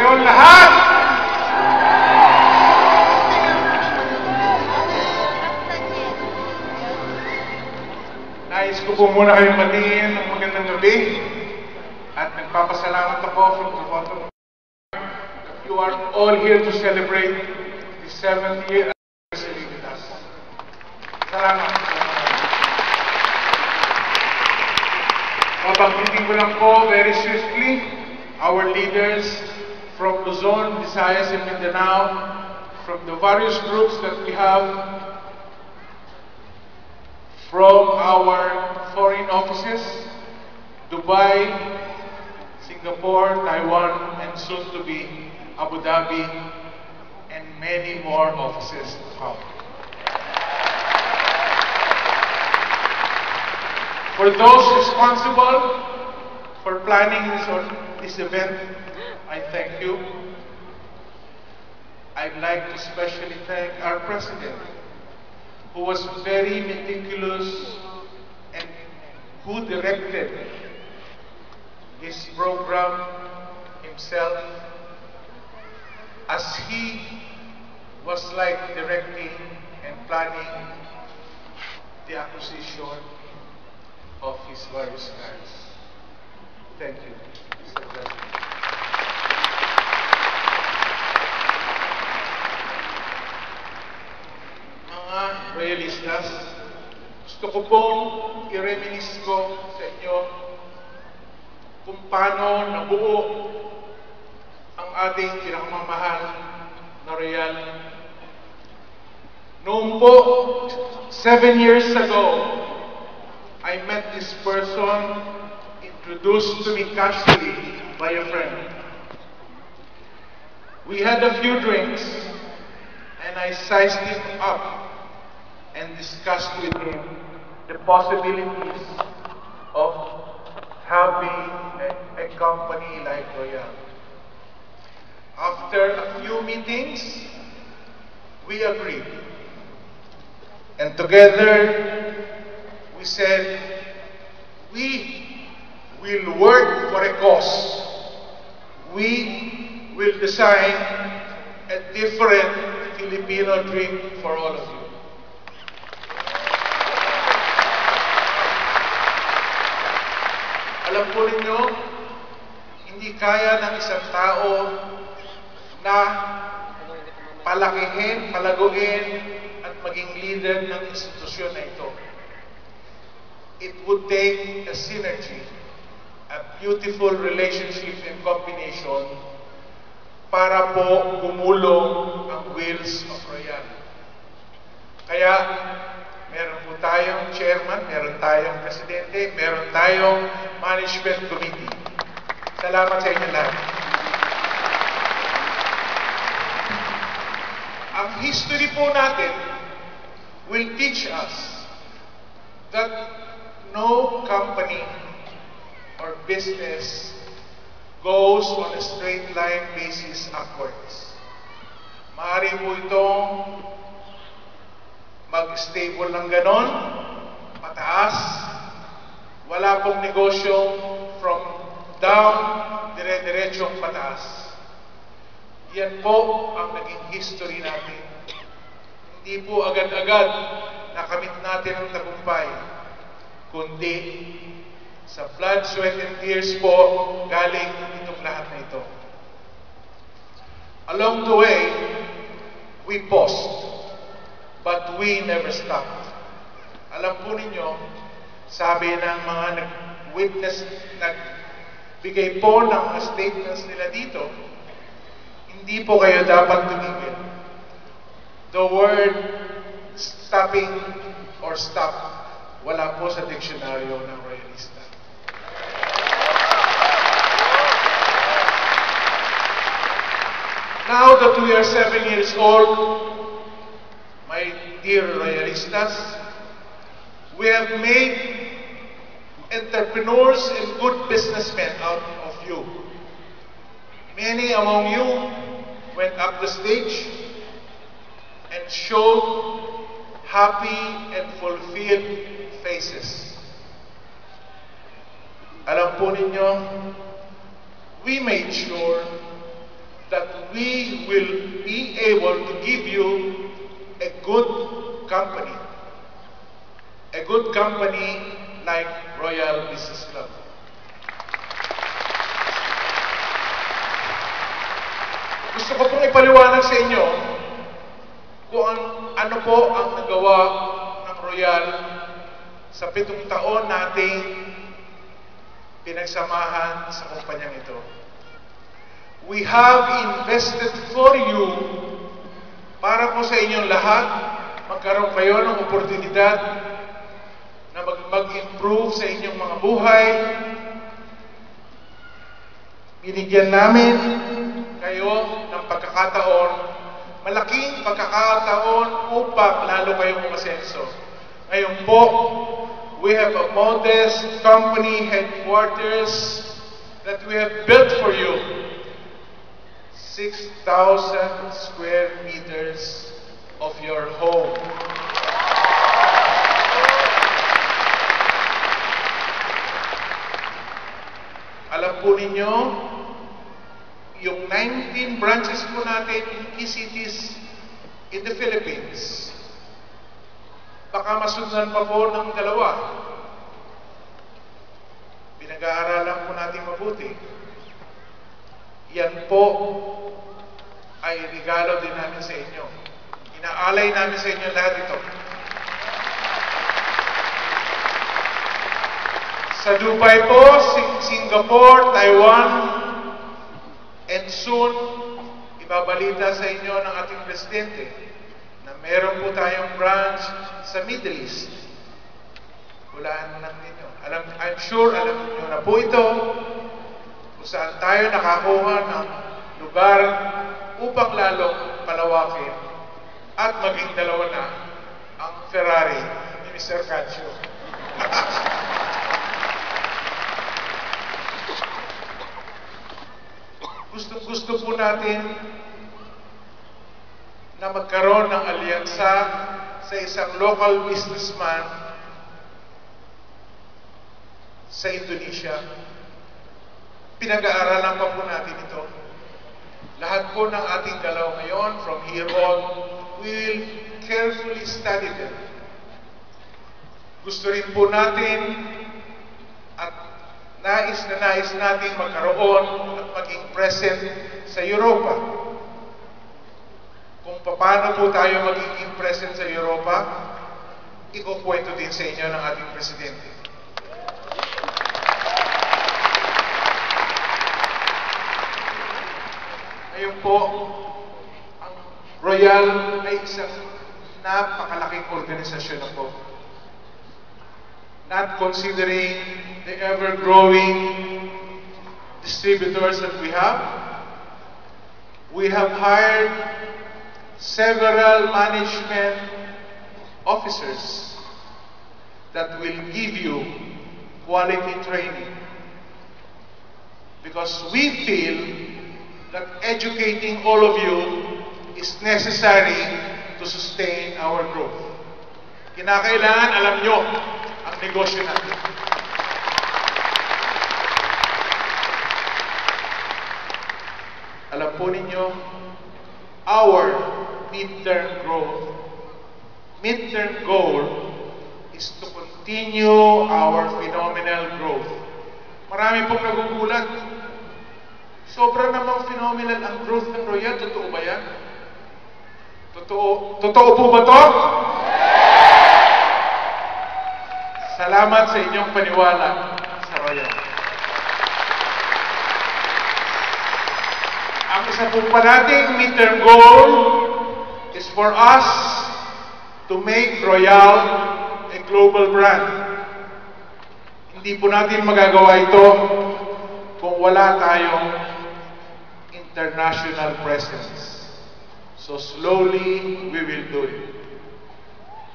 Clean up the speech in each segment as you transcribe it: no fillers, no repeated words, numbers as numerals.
kayong lahat! Nais ko po muna kayong batiin ng magandang gabi at nagpapasalamat ako from the bottom of my heart. You are all here to celebrate the 7th year anniversary with us. Salamat. Mabanggitin ko lang po very swiftly our leaders from Luzon, Visayas, and Mindanao, from the various groups that we have, from our foreign offices, Dubai, Singapore, Taiwan, and soon to be Abu Dhabi, and many more offices to come. For those responsible for planning this event, I thank you. I'd like to especially thank our President, who was very meticulous and who directed this program himself, as he was like directing and planning the acquisition of his various lands. Thank you, Mr. President. Mga royalistas, gusto ko pong i-reminisce ko sa inyo kung paano nabuo ang ating pinakamamahal na royal. Noong po, 7 years ago, I met this person introduced to me casually by a friend. We had a few drinks and I sized him up and discussed with him the possibilities of having a company like Royal. After a few meetings, we agreed. And together, we said, we will work for a cause. We will design a different Filipino drink for all of you. Alam po ninyo, hindi kaya ng isang tao na palakihin, palaguin, at maging leader ng institusyon na ito. It would take a synergy, a beautiful relationship and combination para po gumulong ang wheels of Royal. Kaya, meron po tayong chairman, meron tayong presidente, meron tayong management committee. Salamat sa inyo lahat. Ang history po natin will teach us that no company or business goes on a straight line basis upwards. Maaari po itong mag-stable ng ganon, pataas. Wala pong negosyo from down, dire-diretsong pataas. Yan po ang naging history natin. Hindi po agad-agad nakamit natin ang tagumpay, kundi sa blood, sweat, and tears po galing itong lahat na ito. Along the way, we paused, but we never stopped. Alam po ninyo, sabi ng mga nag-witness, nagbigay po ng mga statements nila dito, hindi po kayo dapat tumigil. The word stopping or stop, wala po sa diksyonaryo ng royalista. Now that we are 7 years old, my dear royalistas, we have made entrepreneurs and good businessmen out of you. Many among you went up the stage and showed happy and fulfilled faces. Alam po ninyo, we made sure that we will be able to give you a good company. A good company like Royal Business Club. Gusto ko pong ipaliwanag sa inyo kung ano po ang nagawa ng Royal sa 7 taon nating pinagsamahan sa kumpanyang ito. We have invested for you para po sa inyong lahat magkaroon kayo ng oportunidad na mag-improve sa inyong mga buhay. Binigyan namin kayo ng pagkakataon, malaking pagkakataon upang lalo kayong umasenso. Ngayon po, we have a modest company headquarters that we have built for you. 6,000 square meters of your home. Alam po ninyo, yung 19 branches po natin in key cities in the Philippines, baka masundan pa po ng 2. Pinag-aaralan po natin mabuti. Yan po ay regalo din namin sa inyo. Inaalay namin sa inyo lahat ito. Sa Dubai po, Singapore, Taiwan, and soon, ibabalita sa inyo ng ating Presidente na meron po tayong branch sa Middle East. Hulaan lang ninyo. I'm sure alam niyo na po ito kung saan tayo nakakuha ng lugar upang lalong palawakin at maging 2 na ang Ferrari ni Mr. Cancio. Gusto po natin na magkaroon ng alyansa sa isang local businessman sa Indonesia. Pinag-aaralan pa po natin ito. Lahat po ng ating galaw ngayon, from here on, we will carefully study them. Gusto rin po natin at nais natin magkaroon at maging present sa Europa. Kung paano po tayo magiging present sa Europa, ikukwento din sa inyo ng ating Presidente. Ngayon po, ang Royal ay isang napakalaking organisasyon na po. Not considering the ever-growing distributors that we have hired several management officers that will give you quality training. Because we feel that educating all of you is necessary to sustain our growth. Kinakailangan alam nyo ang negosyo natin. Alam po ninyo, our midterm goal is to continue our phenomenal growth. Marami pong nagugulat. Sobra namang phenomenal ang growth ng Royal. Totoo ba yan? Totoo po ba to? Salamat sa inyong paniwala sa Royal. Ang isa po pa nating midterm goal is for us to make Royal a global brand. Hindi po natin magagawa ito kung wala tayong international presence. So slowly, we will do it.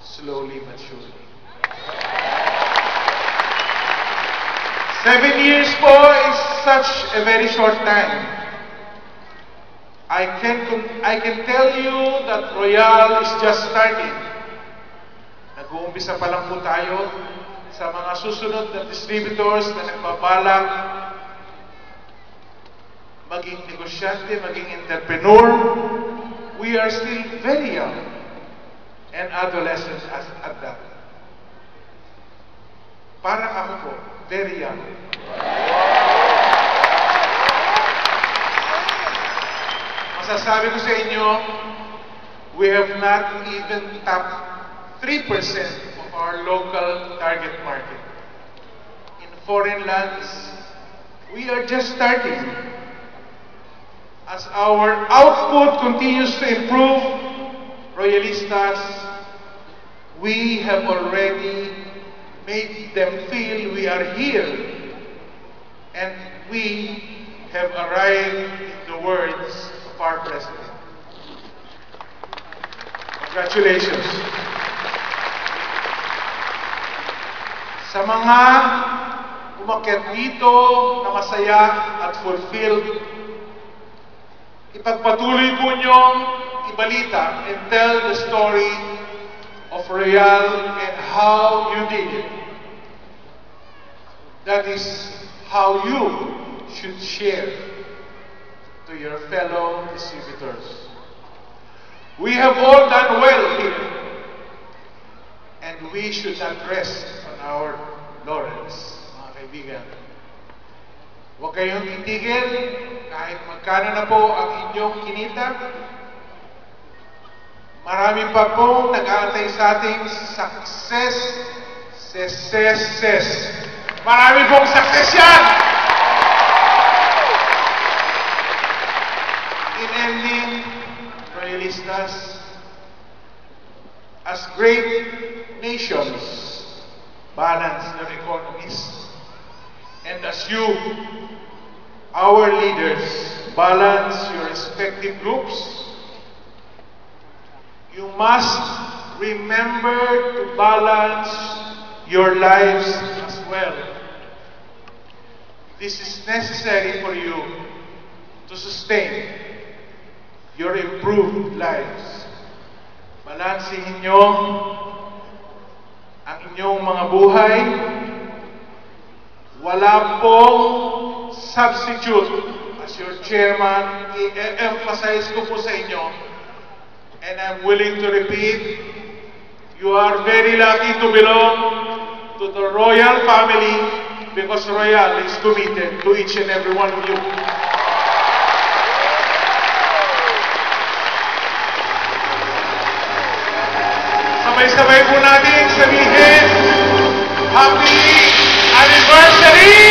Slowly but surely. 7 years po is such a very short time. I can tell you that Royal is just starting. Nag-uumpisa pa lang po tayo sa mga susunod na distributors na nagbabalak maging negosyante, maging entrepreneur, we are still very young and adolescents at that. Parang ako po, very young. Masasabi ko sa inyo, we have not even tapped 3% of our local target market. In foreign lands, we are just starting. As our output continues to improve, Royalistas, we have already made them feel we are here, and we have arrived in the words of our President. Congratulations. Sa mga umakyat dito na masaya at fulfilled, ipagpatuloy po niyong ibalita and tell the story of Royal and how you did it. That is how you should share to your fellow distributors. We have all done well here, and we should not rest on our laurels, mga kaibigan. Huwag kayong titigil kahit magkano na po ang inyong kinita. Marami pa po nag-aantay sa ating success. Marami pong success yan! In ending, Royalistas, as great nations balance their economies, and as you, our leaders, balance your respective groups, you must remember to balance your lives as well. This is necessary for you to sustain your improved lives. Balansihin nyo ang inyong mga buhay. Wala pong substitute. As your chairman, i-emphasize ko po sa inyo, and I'm willing to repeat, you are very lucky to belong to the royal family, because Royal is committed to each and every one of you. Sabay-sabay po natin sabihin, Happy Anniversary!